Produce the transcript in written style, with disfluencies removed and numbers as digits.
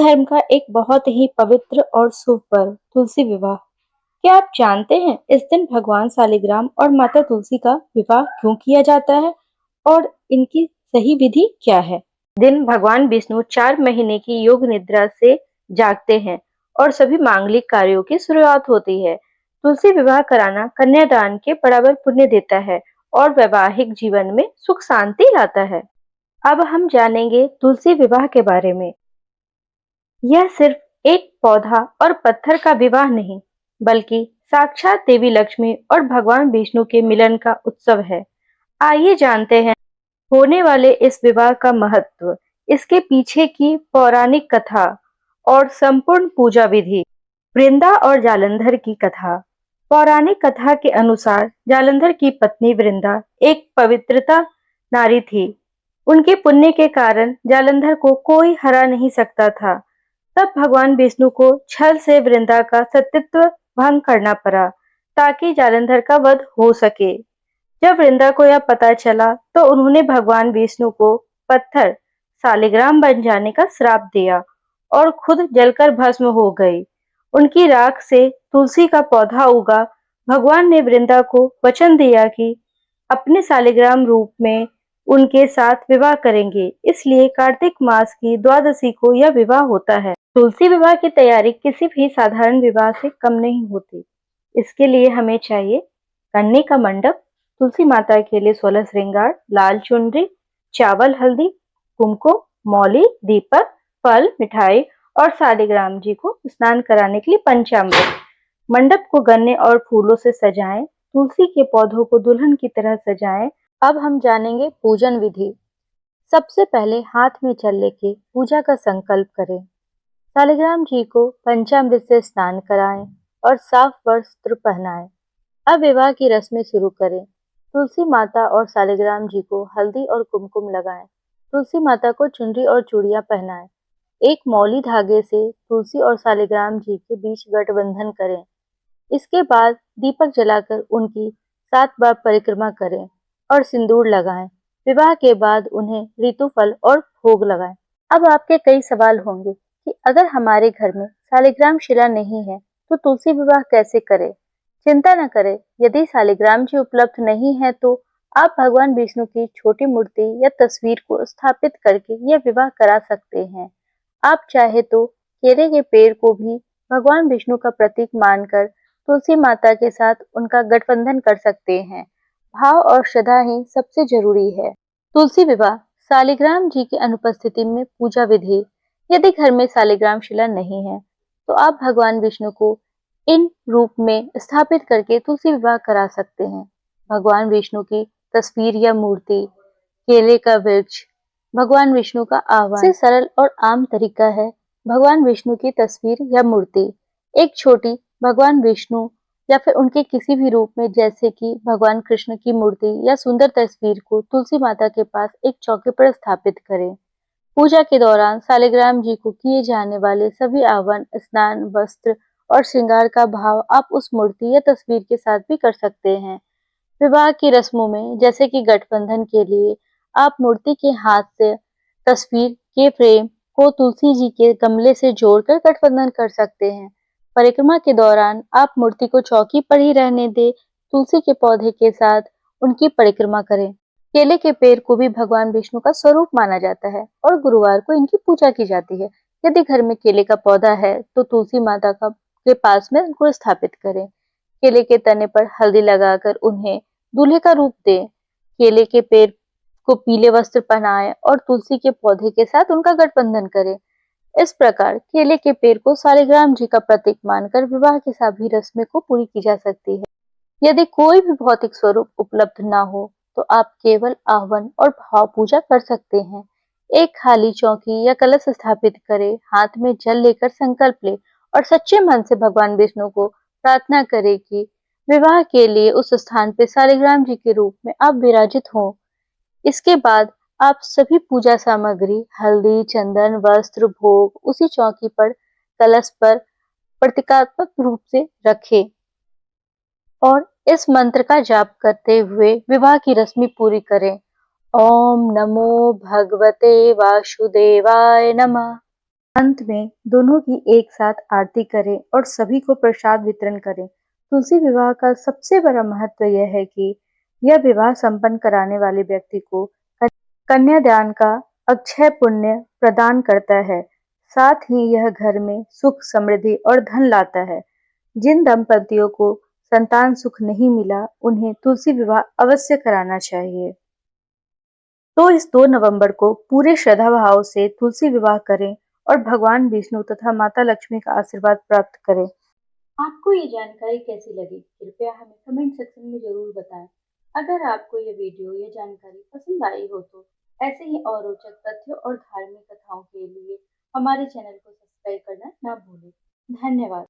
धर्म का एक बहुत ही पवित्र और शुभ पर्व तुलसी विवाह। क्या आप जानते हैं इस दिन भगवान शालिग्राम और माता तुलसी का विवाह क्यों किया जाता है और इनकी सही विधि क्या है? दिन भगवान विष्णु 4 महीने की योग निद्रा से जागते हैं और सभी मांगलिक कार्यों की शुरुआत होती है। तुलसी विवाह कराना कन्यादान के बराबर पुण्य देता है और वैवाहिक जीवन में सुख शांति लाता है। अब हम जानेंगे तुलसी विवाह के बारे में। यह सिर्फ एक पौधा और पत्थर का विवाह नहीं, बल्कि साक्षात देवी लक्ष्मी और भगवान विष्णु के मिलन का उत्सव है। आइए जानते हैं होने वाले इस विवाह का महत्व, इसके पीछे की पौराणिक कथा और संपूर्ण पूजा विधि। वृंदा और जालंधर की कथा। पौराणिक कथा के अनुसार जालंधर की पत्नी वृंदा एक पवित्रता नारी थी। उनके पुण्य के कारण जालंधर को कोई हरा नहीं सकता था। तब भगवान विष्णु को छल से वृंदा का सतीत्व भंग करना पड़ा ताकि जालंधर का वध हो सके। जब वृंदा को यह पता चला तो उन्होंने भगवान विष्णु को पत्थर शालिग्राम बन जाने का श्राप दिया और खुद जलकर भस्म हो गई। उनकी राख से तुलसी का पौधा उगा। भगवान ने वृंदा को वचन दिया कि अपने शालिग्राम रूप में उनके साथ विवाह करेंगे, इसलिए कार्तिक मास की द्वादशी को यह विवाह होता है। तुलसी विवाह की तैयारी किसी भी साधारण विवाह से कम नहीं होती। इसके लिए हमें चाहिए गन्ने का मंडप, तुलसी माता के लिए 16 श्रृंगार, लाल चुनरी, चावल, हल्दी, कुमकुम, मौली, दीपक, फल, मिठाई और शालिग्राम जी को स्नान कराने के लिए पंचामृत। मंडप को गन्ने और फूलों से सजाएं, तुलसी के पौधों को दुल्हन की तरह सजाएं। अब हम जानेंगे पूजन विधि। सबसे पहले हाथ में जल लेके पूजा का संकल्प करें। शालिग्राम जी को पंचामृत से स्नान कराएं और साफ वस्त्र पहनाएं। अब विवाह की रस्में शुरू करें। तुलसी माता और शालिग्राम जी को हल्दी और कुमकुम लगाएं। तुलसी माता को चुनरी और चूड़ियां पहनाएं। एक मौली धागे से तुलसी और शालिग्राम जी के बीच गठबंधन करें। इसके बाद दीपक जलाकर उनकी 7 बार परिक्रमा करें और सिंदूर लगाएं। विवाह के बाद उन्हें ऋतुफल और भोग लगाएं। अब आपके कई सवाल होंगे कि अगर हमारे घर में शालिग्राम शिला नहीं है तो तुलसी विवाह कैसे करें? चिंता न करें, यदि शालिग्राम जी उपलब्ध नहीं है तो आप भगवान विष्णु की छोटी मूर्ति या तस्वीर को स्थापित करके यह विवाह करा सकते हैं। आप चाहे तो केले के पेड़ को भी भगवान विष्णु का प्रतीक मानकर तुलसी माता के साथ उनका गठबंधन कर सकते हैं। भाव और श्रद्धा ही सबसे जरूरी है। तुलसी विवाह शालिग्राम जी की अनुपस्थिति में पूजा विधि। यदि घर में शालिग्राम शिला नहीं है तो आप भगवान विष्णु को इन रूप में स्थापित करके तुलसी विवाह करा सकते हैं। भगवान विष्णु की तस्वीर या मूर्ति, केले का वृक्ष, भगवान विष्णु का आह्वान। सबसे सरल और आम तरीका है भगवान विष्णु की तस्वीर या मूर्ति। एक छोटी भगवान विष्णु या फिर उनके किसी भी रूप में जैसे कि भगवान कृष्ण की मूर्ति या सुंदर तस्वीर को तुलसी माता के पास एक चौकी पर स्थापित करें। पूजा के दौरान शालिग्राम जी को किए जाने वाले सभी आह्वान, स्नान, वस्त्र और श्रृंगार का भाव आप उस मूर्ति या तस्वीर के साथ भी कर सकते हैं। विवाह की रस्मों में जैसे कि गठबंधन के लिए आप मूर्ति के हाथ से तस्वीर के फ्रेम को तुलसी जी के गमले से जोड़कर गठबंधन कर सकते हैं। परिक्रमा के दौरान आप मूर्ति को चौकी पर ही रहने दें, तुलसी के पौधे के साथ उनकी परिक्रमा करें। केले के पेड़ को भी भगवान विष्णु का स्वरूप माना जाता है और गुरुवार को इनकी पूजा की जाती है। यदि घर में केले का पौधा है तो तुलसी माता का के पास में उनको स्थापित करें। केले के तने पर हल्दी लगाकर उन्हें दूल्हे का रूप दें। केले के पेड़ को पीले वस्त्र पहनाएं और तुलसी के पौधे के साथ उनका गठबंधन करें। इस प्रकार केले के पेड़ को शालिग्राम जी का प्रतीक मानकर विवाह की सभी रस्में को पूरी की जा सकती है। यदि कोई भी भौतिक स्वरूप उपलब्ध ना हो तो आप केवल आह्वान और भाव पूजा कर सकते हैं। एक खाली चौकी या कलश स्थापित करें, हाथ में जल लेकर संकल्प ले और सच्चे मन से भगवान विष्णु को प्रार्थना करें कि विवाह के लिए उस स्थान पर शालिग्राम जी के रूप में आप विराजित हों। इसके बाद आप सभी पूजा सामग्री, हल्दी, चंदन, वस्त्र, भोग उसी चौकी पर कलश पर प्रतीकात्मक रूप से रखें और इस मंत्र का जाप करते हुए विवाह की रस्म पूरी करें। ओम नमो भगवते वासुदेवाय नमः। अंत में दोनों की एक साथ आरती करें और सभी को प्रसाद वितरण करें। तुलसी विवाह का सबसे बड़ा महत्व यह है कि यह विवाह संपन्न कराने वाले व्यक्ति को कन्यादान का अक्षय पुण्य प्रदान करता है। साथ ही यह घर में सुख, समृद्धि और धन लाता है। जिन दंपतियों को संतान सुख नहीं मिला, उन्हें तुलसी विवाह अवश्य कराना चाहिए। तो इस 2 नवंबर को पूरे श्रद्धा भाव से तुलसी विवाह करें और भगवान विष्णु तथा माता लक्ष्मी का आशीर्वाद प्राप्त करें। आपको ये जानकारी कैसी लगी? कृपया हमें कमेंट सेक्शन में ज़रूर बताएं। अगर आपको ये वीडियो या जानकारी पसंद आई हो तो ऐसे ही और रोचक तथ्यों और धार्मिक कथाओं के लिए हमारे चैनल को सब्सक्राइब करना ना भूलें। धन्यवाद।